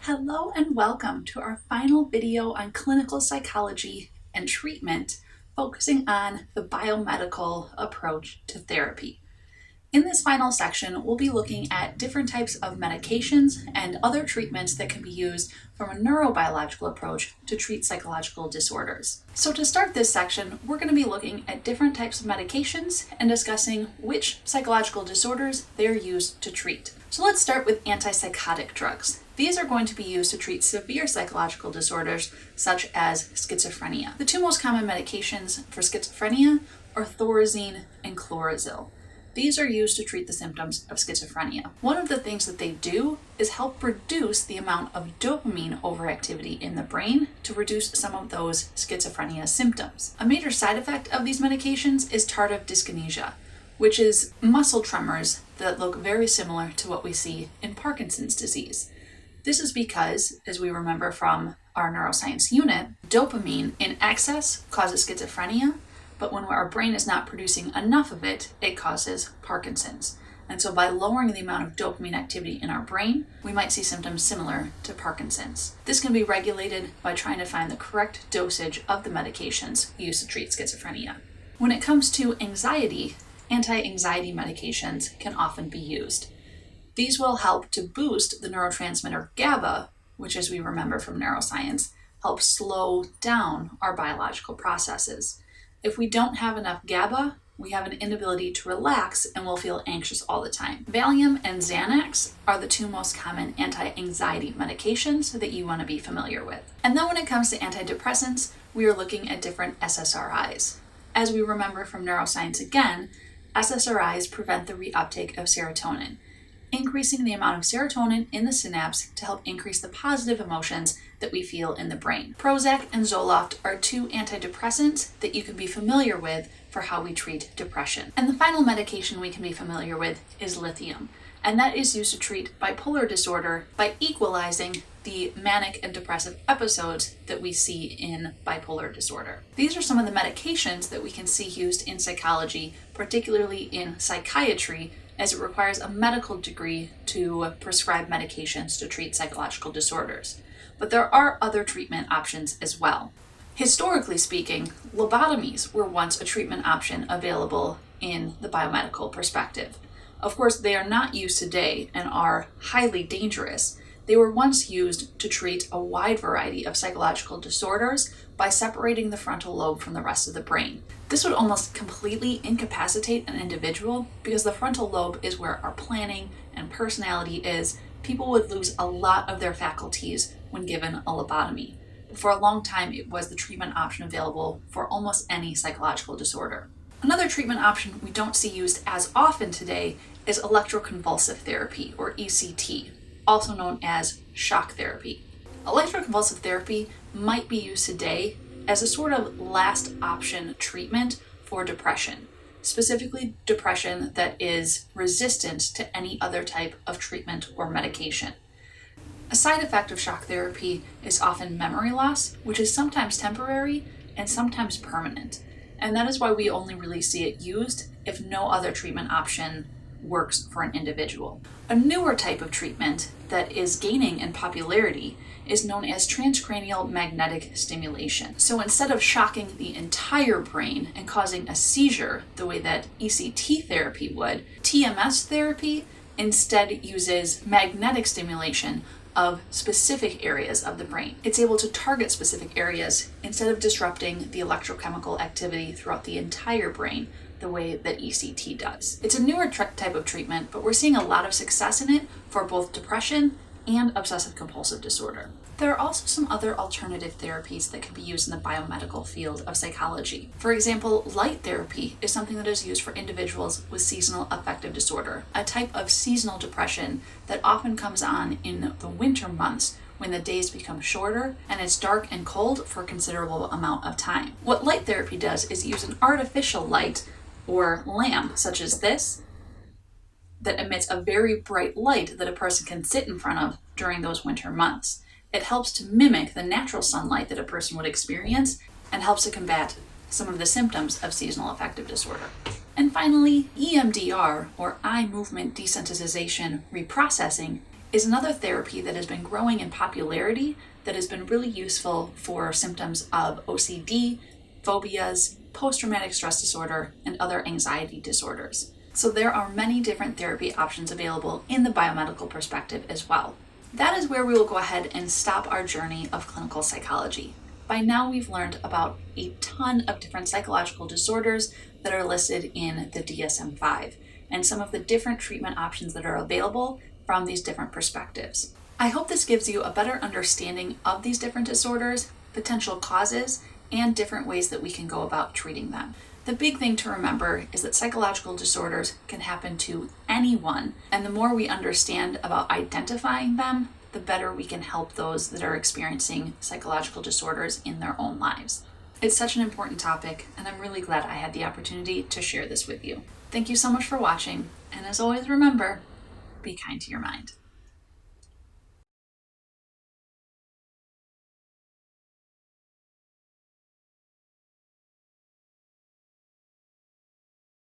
Hello and welcome to our final video on clinical psychology and treatment, focusing on the biomedical approach to therapy. In this final section, we'll be looking at different types of medications and other treatments that can be used from a neurobiological approach to treat psychological disorders. So to start this section, we're going to be looking at different types of medications and discussing which psychological disorders they're used to treat. So let's start with antipsychotic drugs. These are going to be used to treat severe psychological disorders such as schizophrenia. The two most common medications for schizophrenia are thorazine and chlorazil. These are used to treat the symptoms of schizophrenia. One of the things that they do is help reduce the amount of dopamine overactivity in the brain to reduce some of those schizophrenia symptoms. A major side effect of these medications is tardive dyskinesia, which is muscle tremors that look very similar to what we see in Parkinson's disease. This is because, as we remember from our neuroscience unit, dopamine in excess causes schizophrenia, but when our brain is not producing enough of it, it causes Parkinson's. And so by lowering the amount of dopamine activity in our brain, we might see symptoms similar to Parkinson's. This can be regulated by trying to find the correct dosage of the medications used to treat schizophrenia. When it comes to anxiety, anti-anxiety medications can often be used. These will help to boost the neurotransmitter GABA, which, as we remember from neuroscience, helps slow down our biological processes. If we don't have enough GABA, we have an inability to relax and we'll feel anxious all the time. Valium and Xanax are the two most common anti-anxiety medications that you want to be familiar with. And then when it comes to antidepressants, we are looking at different SSRIs. As we remember from neuroscience again, SSRIs prevent the reuptake of serotonin, increasing the amount of serotonin in the synapse to help increase the positive emotions that we feel in the brain. Prozac and Zoloft are two antidepressants that you can be familiar with for how we treat depression. And the final medication we can be familiar with is lithium, and that is used to treat bipolar disorder by equalizing the manic and depressive episodes that we see in bipolar disorder. These are some of the medications that we can see used in psychology, particularly in psychiatry, as it requires a medical degree to prescribe medications to treat psychological disorders. But there are other treatment options as well. Historically speaking, lobotomies were once a treatment option available in the biomedical perspective. Of course, they are not used today and are highly dangerous. They were once used to treat a wide variety of psychological disorders by separating the frontal lobe from the rest of the brain. This would almost completely incapacitate an individual because the frontal lobe is where our planning and personality is. People would lose a lot of their faculties when given a lobotomy. For a long time, it was the treatment option available for almost any psychological disorder. Another treatment option we don't see used as often today is electroconvulsive therapy, or ECT, also known as shock therapy. Electroconvulsive therapy might be used today as a sort of last option treatment for depression, specifically depression that is resistant to any other type of treatment or medication. A side effect of shock therapy is often memory loss, which is sometimes temporary and sometimes permanent. And that is why we only really see it used if no other treatment option works for an individual. A newer type of treatment that is gaining in popularity is known as transcranial magnetic stimulation. So instead of shocking the entire brain and causing a seizure the way that ECT therapy would, TMS therapy instead uses magnetic stimulation of specific areas of the brain. It's able to target specific areas instead of disrupting the electrochemical activity throughout the entire brain the way that ECT does. It's a newer type of treatment, but we're seeing a lot of success in it for both depression and obsessive compulsive disorder. There are also some other alternative therapies that can be used in the biomedical field of psychology. For example, light therapy is something that is used for individuals with seasonal affective disorder, a type of seasonal depression that often comes on in the winter months when the days become shorter and it's dark and cold for a considerable amount of time. What light therapy does is use an artificial light or lamp, such as this, that emits a very bright light that a person can sit in front of during those winter months. It helps to mimic the natural sunlight that a person would experience and helps to combat some of the symptoms of seasonal affective disorder. And finally, EMDR, or eye movement desensitization reprocessing, is another therapy that has been growing in popularity that has been really useful for symptoms of OCD, phobias, post-traumatic stress disorder, and other anxiety disorders. So there are many different therapy options available in the biomedical perspective as well. That is where we will go ahead and stop our journey of clinical psychology. By now we've learned about a ton of different psychological disorders that are listed in the DSM-5 and some of the different treatment options that are available from these different perspectives. I hope this gives you a better understanding of these different disorders, potential causes, and different ways that we can go about treating them. The big thing to remember is that psychological disorders can happen to anyone, and the more we understand about identifying them, the better we can help those that are experiencing psychological disorders in their own lives. It's such an important topic, and I'm really glad I had the opportunity to share this with you. Thank you so much for watching, and as always, remember, be kind to your mind.